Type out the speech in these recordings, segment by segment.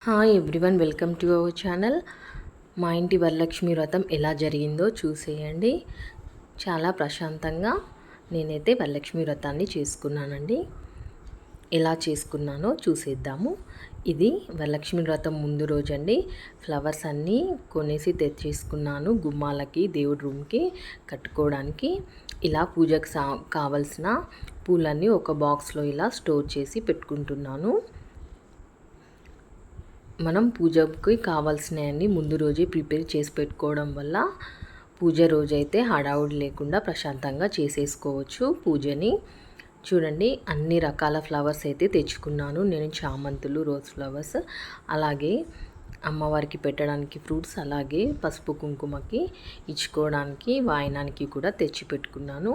Hi everyone, welcome to our channel. మా ఇంటి వరలక్ష్మి వ్రతం ఎలా జరిగిందో చూసేయండి. చాలా ప్రశాంతంగా నేనైతే వరలక్ష్మి వ్రతాన్ని చేసుకున్నానండి. ఎలా చేసుకున్నానో చూసేద్దాము. ఇది వరలక్ష్మి వ్రతం ముందు రోజండి. ఫ్లవర్స్ అన్నీ కొనేసి తెచ్చేసుకున్నాను గుమ్మాలకి, దేవుడి రూమ్కి కట్టుకోవడానికి. ఇలా పూజకు కావలసిన పూలన్నీ ఒక బాక్స్లో ఇలా స్టోర్ చేసి పెట్టుకుంటున్నాను. మనం పూజకి కావాల్సినవన్నీ ముందు రోజే ప్రిపేర్ చేసి పెట్టుకోవడం వల్ల పూజ రోజైతే హడావుడి లేకుండా ప్రశాంతంగా చేసేసుకోవచ్చు పూజని. చూడండి, అన్ని రకాల ఫ్లవర్స్ అయితే తెచ్చుకున్నాను నేను. చామంతులు, రోజ్ ఫ్లవర్స్, అలాగే అమ్మవారికి పెట్టడానికి ఫ్రూట్స్, అలాగే పసుపు కుంకుమకి ఇచ్చుకోవడానికి వాయనానికి కూడా తెచ్చి పెట్టుకున్నాను.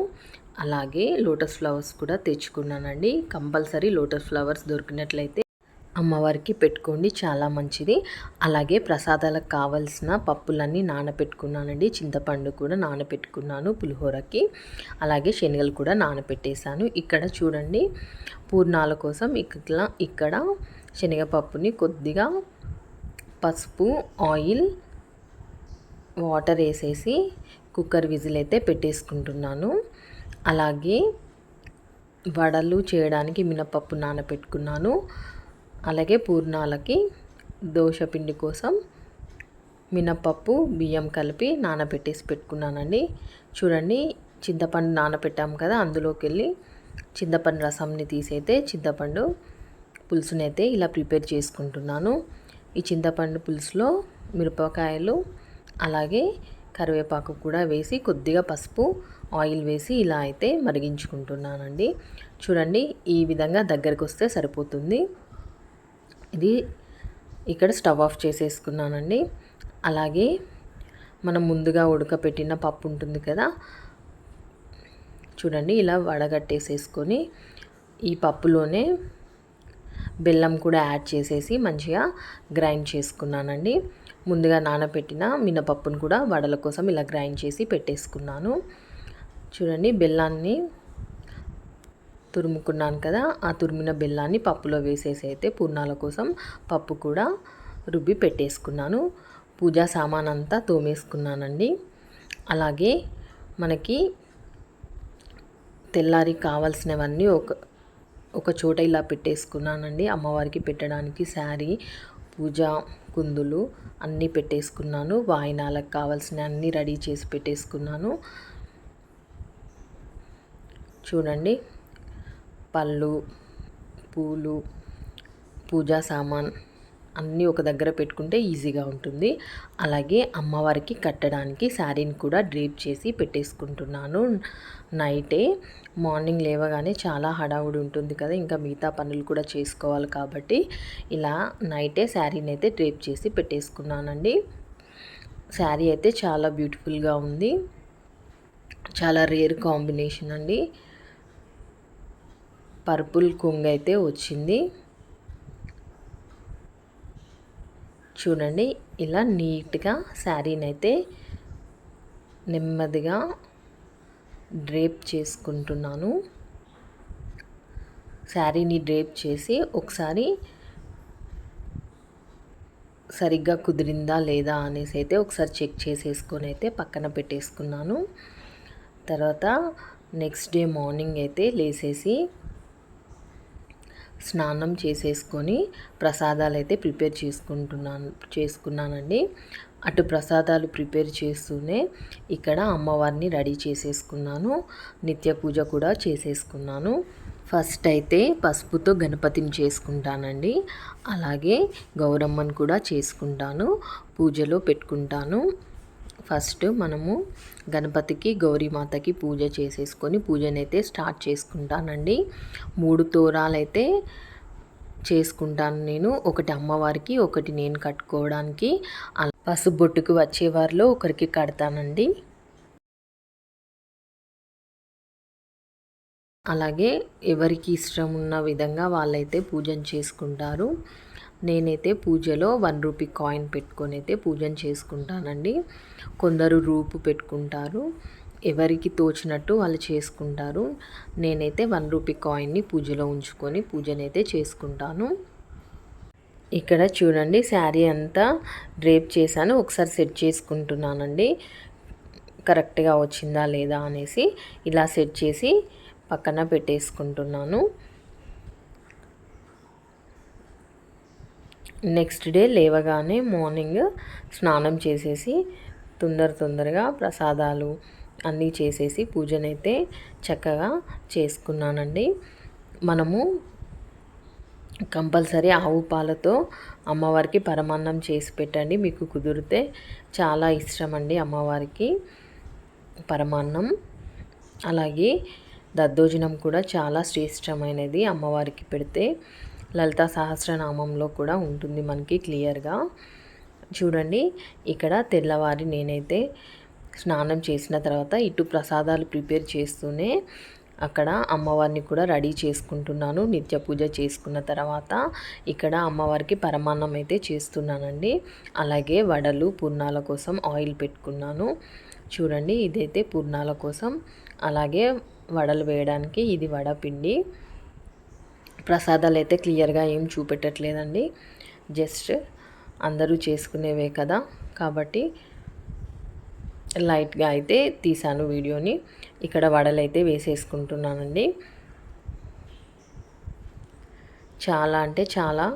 అలాగే లోటస్ ఫ్లవర్స్ కూడా తెచ్చుకున్నానండి. కంపల్సరీ లోటస్ ఫ్లవర్స్ దొరికినట్లయితే అమ్మవారికి పెట్టుకోండి, చాలా మంచిది. అలాగే ప్రసాదాలకు కావాల్సిన పప్పులన్నీ నానబెట్టుకున్నానండి. చింతపండు కూడా నానబెట్టుకున్నాను పులిహోరకి. అలాగే శనగలు కూడా నానబెట్టేశాను. ఇక్కడ చూడండి, పూర్ణాల కోసం ఇక్కడ శనగపప్పుని కొద్దిగా పసుపు, ఆయిల్, వాటర్ వేసేసి కుక్కర్ విజిల్ అయితే పెట్టేసుకుంటున్నాను. అలాగే వడలు చేయడానికి మినపప్పు నానబెట్టుకున్నాను. అలాగే పూర్ణాలకి దోశపిండి కోసం మినపప్పు, బియ్యం కలిపి నానబెట్టేసి పెట్టుకున్నానండి. చూడండి, చింతపండు నానబెట్టాము కదా, అందులోకి వెళ్ళి చింతపండు రసంని తీసైతే చింతపండు పులుసునైతే ఇలా ప్రిపేర్ చేసుకుంటున్నాను. ఈ చింతపండు పులుసులో మిరపకాయలు, అలాగే కరివేపాకు కూడా వేసి కొద్దిగా పసుపు, ఆయిల్ వేసి ఇలా అయితే మరిగించుకుంటున్నానండి. చూడండి, ఈ విధంగా దగ్గరికి వస్తే సరిపోతుంది. ఇది ఇక్కడ స్టవ్ ఆఫ్ చేసేసుకున్నానండి. అలాగే మనం ముందుగా ఉడకపెట్టిన పప్పు ఉంటుంది కదా, చూడండి ఇలా వడగట్టేసేసుకొని ఈ పప్పులోనే బెల్లం కూడా యాడ్ చేసేసి మంచిగా గ్రైండ్ చేసుకున్నానండి. ముందుగా నానబెట్టిన మినపప్పును కూడా వడల కోసం ఇలా గ్రైండ్ చేసి పెట్టేసుకున్నాను. చూడండి, బెల్లాన్ని తురుముకున్నాను కదా, ఆ తురిమిన బెల్లాన్ని పప్పులో వేసేసి అయితే పూర్ణాల కోసం పప్పు కూడా రుబ్బి పెట్టేసుకున్నాను. పూజా సామాన్ అంతా తోమేసుకున్నానండి. అలాగే మనకి తెల్లారి కావాల్సినవన్నీ ఒక చోట ఇలా పెట్టేసుకున్నానండి. అమ్మవారికి పెట్టడానికి శారీ, పూజా కుందులు అన్నీ పెట్టేసుకున్నాను. వాయినాలకు కావాల్సిన అన్నీ రెడీ చేసి పెట్టేసుకున్నాను. చూడండి, పళ్ళు, పూలు, పూజా సామాన్ అన్నీ ఒక దగ్గర పెట్టుకుంటే ఈజీగా ఉంటుంది. అలాగే అమ్మవారికి కట్టడానికి శారీని కూడా డ్రేప్ చేసి పెట్టేసుకుంటున్నాను. నైటే మార్నింగ్ లేవగానే చాలా హడావుడి ఉంటుంది కదా, ఇంకా మిగతా పనులు కూడా చేసుకోవాలి కాబట్టి ఇలా నైటే శారీని అయితే డ్రేప్ చేసి పెట్టేసుకున్నానండి. శారీ అయితే చాలా బ్యూటిఫుల్గా ఉంది. చాలా రేర్ కాంబినేషన్ అండి. పర్పుల్ కొంగు అయితే వచ్చింది. చూడండి, ఇలా నీట్గా శారీని అయితే నెమ్మదిగా డ్రేప్ చేసుకుంటున్నాను. శారీని డ్రేప్ చేసి ఒకసారి సరిగ్గా కుదిరిందా లేదా అనేసి అయితే ఒకసారి చెక్ చేసేసుకొని అయితే పక్కన పెట్టేసుకున్నాను. తర్వాత నెక్స్ట్ డే మార్నింగ్ అయితే లేసేసి స్నానం చేసేసుకొని ప్రసాదాలు అయితే ప్రిపేర్ చేసుకున్నానండి. అటు ప్రసాదాలు ప్రిపేర్ చేస్తూనే ఇక్కడ అమ్మవారిని రెడీ చేసేసుకున్నాను. నిత్య పూజ కూడా చేసేసుకున్నాను. ఫస్ట్ అయితే పసుపుతో గణపతిని చేసుకుంటానండి. అలాగే గౌరమ్మను కూడా చేసుకుంటాను, పూజలో పెట్టుకుంటాను. ఫస్ట్ మనము గణపతికి, గౌరీమాతకి పూజ చేసేసుకొని పూజనైతే స్టార్ట్ చేసుకుంటానండి. 3 తోరాలైతే చేసుకుంటాను నేను. ఒకటి అమ్మవారికి, ఒకటి నేను కట్టుకోవడానికి. పసుపు బొట్టుకు వచ్చేవారిలో ఒకరికి కడతానండి. అలాగే ఎవరికి ఇష్టం ఉన్న విధంగా వాళ్ళైతే పూజను చేసుకుంటారు. నేనైతే పూజలో 1 రూపీ కాయిన్ పెట్టుకొని అయితే పూజను చేసుకుంటానండి. కొందరు రూపు పెట్టుకుంటారు, ఎవరికి తోచినట్టు వాళ్ళు చేసుకుంటారు. నేనైతే 1 రూపీ కాయిన్ని పూజలో ఉంచుకొని పూజనైతే చేసుకుంటాను. ఇక్కడ చూడండి శారీ అంతా డ్రేప్ చేశాను. ఒకసారి సెట్ చేసుకుంటున్నానండి, కరెక్ట్గా వచ్చిందా లేదా అనేసి. ఇలా సెట్ చేసి పక్కన పెట్టేసుకుంటున్నాను. నెక్స్ట్ డే లేవగానే మార్నింగ్ స్నానం చేసేసి తొందరగా ప్రసాదాలు అన్నీ చేసేసి పూజనైతే చక్కగా చేసుకున్నానండి. మనము కంపల్సరీ ఆవు పాలతో అమ్మవారికి పరమాన్నం చేసి పెట్టండి. మీకు కుదిరితే చాలా ఇష్టం అండి అమ్మవారికి పరమాన్నం. అలాగే దద్దోజనం కూడా చాలా శ్రేష్టమైనది అమ్మవారికి పెడితే. లలితా సహస్రనామంలో కూడా ఉంటుంది మనకి క్లియర్గా. చూడండి ఇక్కడ తెల్లవారి నేనైతే స్నానం చేసిన తర్వాత ఇటు ప్రసాదాలు ప్రిపేర్ చేస్తూనే అక్కడ అమ్మవారిని కూడా రెడీ చేసుకుంటున్నాను. నిత్య పూజ చేసుకున్న తర్వాత ఇక్కడ అమ్మవారికి పరమాన్నం అయితే చేస్తున్నానండి. అలాగే వడలు పూర్ణాల కోసం ఆయిల్ పెట్టుకున్నాను. చూడండి ఇదైతే పూర్ణాల కోసం, అలాగే వడలు వేయడానికి ఇది వడపిండి. ప్రసాదాలు అయితే క్లియర్గా ఏం చూపెట్టట్లేదండి, జస్ట్ అందరూ చేసుకునేవే కదా కాబట్టి లైట్గా అయితే తీసాను వీడియోని. ఇక్కడ వడలు అయితే వేసేసుకుంటున్నానండి. చాలా అంటే చాలా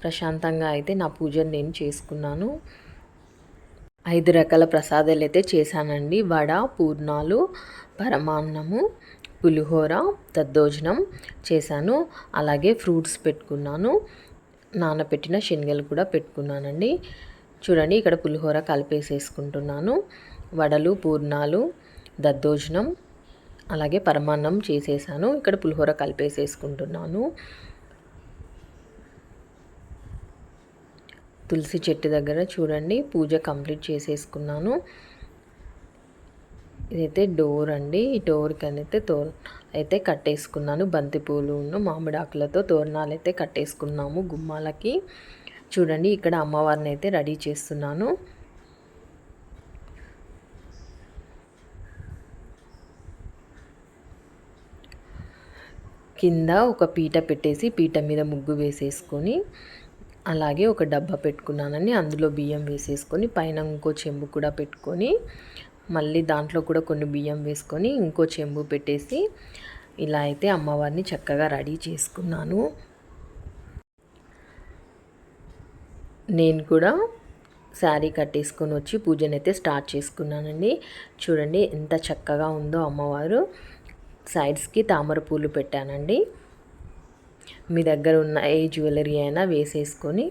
ప్రశాంతంగా అయితే నా పూజను నేను చేసుకున్నాను. 5 రకాల ప్రసాదాలు అయితే చేశానండి. వడ, పూర్ణాలు, పరమాన్నము, పులిహోర, దద్దోజనం చేశాను. అలాగే ఫ్రూట్స్ పెట్టుకున్నాను, నానబెట్టిన శనగలు కూడా పెట్టుకున్నానండి. చూడండి ఇక్కడ పులిహోర కలిపేసేసుకుంటున్నాను. వడలు, పూర్ణాలు, దద్దోజనం అలాగే పరమాన్నం చేసేసాను. ఇక్కడ పులిహోర కలిపేసేసుకుంటున్నాను. తులసి చెట్టు దగ్గర చూడండి పూజ కంప్లీట్ చేసేసుకున్నాను. ఇదైతే డోర్ అండి. ఈ డోర్కి అయితే అయితే కట్టేసుకున్నాను. బంతిపూలు మామిడాకులతో తోరణాలు అయితే కట్టేసుకున్నాము గుమ్మాలకి. చూడండి ఇక్కడ అమ్మవారిని అయితే రెడీ చేస్తున్నాను. కింద ఒక పీట పెట్టేసి పీట మీద ముగ్గు వేసేసుకొని అలాగే ఒక డబ్బా పెట్టుకున్నానని అందులో బియ్యం వేసేసుకొని పైన ఇంకో చెంబు కూడా పెట్టుకొని మళ్ళీ దాంట్లో కూడా కొన్ని బియ్యం వేసుకొని ఇంకో చెంబు పెట్టేసి ఇలా అయితే అమ్మవారిని చక్కగా రెడీ చేసుకున్నాను. నేను కూడా శారీ కట్టేసుకొని వచ్చి పూజనైతే స్టార్ట్ చేసుకున్నానండి. చూడండి ఎంత చక్కగా ఉందో అమ్మవారు. సైడ్స్కి తామర పూలు పెట్టానండి. మీ దగ్గర ఉన్న ఏ జ్యువెలరీ అయినా వేసేసుకొని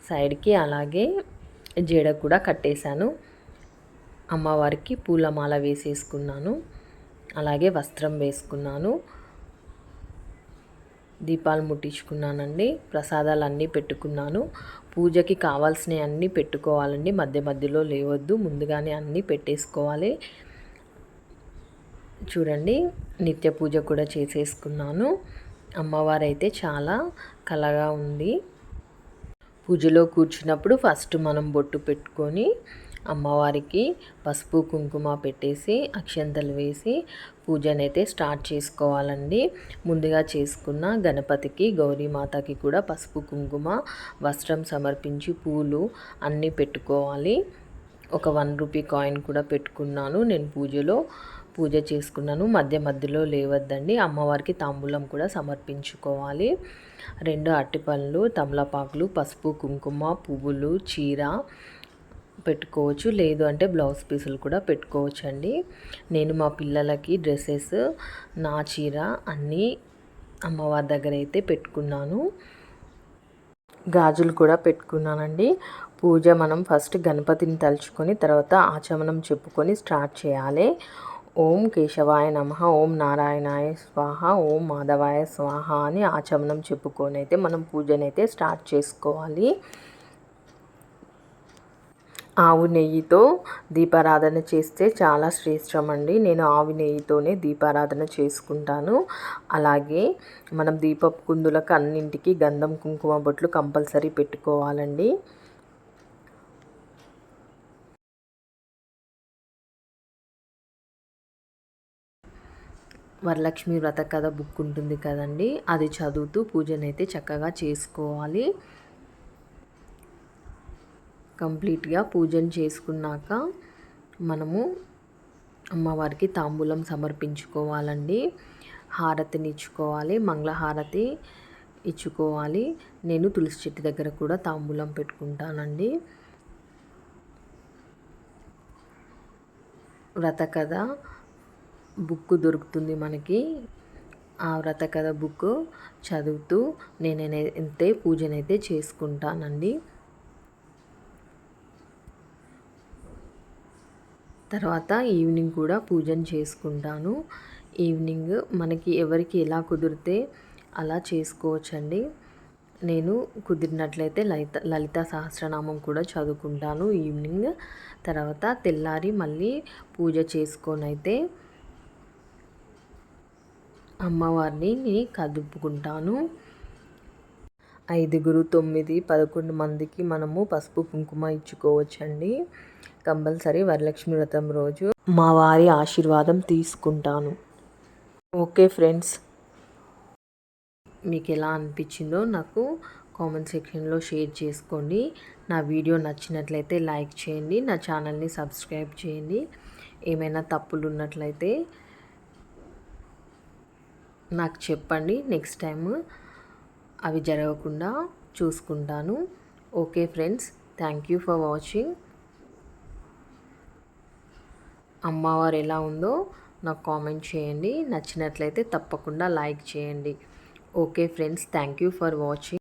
సైడ్కి అలాగే జడ కూడా కట్టేశాను. అమ్మవారికి పూలమాల వేసేసుకున్నాను. అలాగే వస్త్రం వేసుకున్నాను. దీపాలు ముట్టించుకున్నానండి. ప్రసాదాలు అన్నీ పెట్టుకున్నాను. పూజకి కావాల్సినవి అన్నీ పెట్టుకోవాలండి, మధ్య మధ్యలో లేవద్దు, ముందుగానే అన్నీ పెట్టేసుకోవాలి. చూడండి నిత్య పూజ కూడా చేసేసుకున్నాను. అమ్మవారైతే చాలా కళగా ఉంది. పూజలో కూర్చున్నప్పుడు ఫస్ట్ మనం బొట్టు పెట్టుకొని అమ్మవారికి పసుపు కుంకుమ పెట్టేసి అక్షంతలు వేసి పూజనైతే స్టార్ట్ చేసుకోవాలండి. ముందుగా చేసుకున్న గణపతికి గౌరీమాతకి కూడా పసుపు కుంకుమ వస్త్రం సమర్పించి పూలు అన్నీ పెట్టుకోవాలి. ఒక 1 రూపీ కాయిన్ కూడా పెట్టుకున్నాను. నేను పూజ చేసుకున్నాను. మధ్య మధ్యలో లేవద్దండి. అమ్మవారికి తాంబూలం కూడా సమర్పించుకోవాలి. 2 అరటిపళ్ళు, తమలపాకులు, పసుపు కుంకుమ, పువ్వులు, చీర పెట్టుకోవచ్చు. లేదు అంటే బ్లౌజ్ పీసులు కూడా పెట్టుకోవచ్చు అండి. నేను మా పిల్లలకి డ్రెస్సెస్, నా చీర అన్నీ అమ్మవారి దగ్గర అయితే పెట్టుకున్నాను. గాజులు కూడా పెట్టుకున్నానండి. పూజ మనం ఫస్ట్ గణపతిని తలుచుకొని తర్వాత ఆచమనం చెప్పుకొని స్టార్ట్ చేయాలి. ఓం కేశవాయ నమః, ఓం నారాయణాయ స్వాహ, ఓం మాధవాయ స్వాహ అని ఆచమనం చెప్పుకొని అయితే మనం పూజనైతే స్టార్ట్ చేసుకోవాలి. ఆవు నెయ్యితో దీపారాధన చేస్తే చాలా శ్రేష్టం అండి. నేను ఆవు నెయ్యితోనే దీపారాధన చేసుకుంటాను. అలాగే మనం దీపపు కుందులకు అన్నింటికి గంధం కుంకుమ బొట్లు కంపల్సరీ పెట్టుకోవాలండి. వరలక్ష్మి వ్రత కథ బుక్ ఉంటుంది కదండి, అది చదువుతూ పూజనైతే చక్కగా చేసుకోవాలి. కంప్లీట్గా పూజను చేసుకున్నాక మనము అమ్మవారికి తాంబూలం సమర్పించుకోవాలండి. హారతిని ఇచ్చుకోవాలి, మంగళహారతి ఇచ్చుకోవాలి. నేను తులసి చెట్టు దగ్గర కూడా తాంబూలం పెట్టుకుంటానండి. వ్రతకథ బుక్ దొరుకుతుంది మనకి. ఆ వ్రతకథ బుక్ చదువుతూ నేనైతే పూజనైతే చేసుకుంటానండి. తర్వాత ఈవినింగ్ కూడా పూజను చేసుకుంటాను. ఈవినింగ్ మనకి ఎవరికి ఎలా కుదిరితే అలా చేసుకోవచ్చండి. నేను కుదిరినట్లయితే లలిత సహస్రనామం కూడా చదువుకుంటాను ఈవినింగ్. తర్వాత తెల్లారి మళ్ళీ పూజ చేసుకొని అయితే అమ్మవారిని కదుపుకుంటాను. 5, 9, 11 మందికి మనము పసుపు కుంకుమ ఇచ్చుకోవచ్చండి. కంపల్సరీ వరలక్ష్మి వ్రతం రోజు మా వారి ఆశీర్వాదం తీసుకుంటాను. ఓకే ఫ్రెండ్స్, మీకు ఎలా అనిపించిందో నాకు కామెంట్ సెక్షన్లో షేర్ చేసుకోండి. నా వీడియో నచ్చినట్లయితే లైక్ చేయండి, నా ఛానల్ని సబ్స్క్రైబ్ చేయండి. ఏమైనా తప్పులు ఉన్నట్లయితే నాకు చెప్పండి, నెక్స్ట్ టైం అవి జరగకుండా చూసుకుంటాను. Okay friends, thank you for watching. అమ్మవారు ఎలా ఉందో నాకు కామెంట్ చేయండి. నచ్చినట్లయితే తప్పకుండా లైక్ చేయండి. Okay friends, thank you for watching.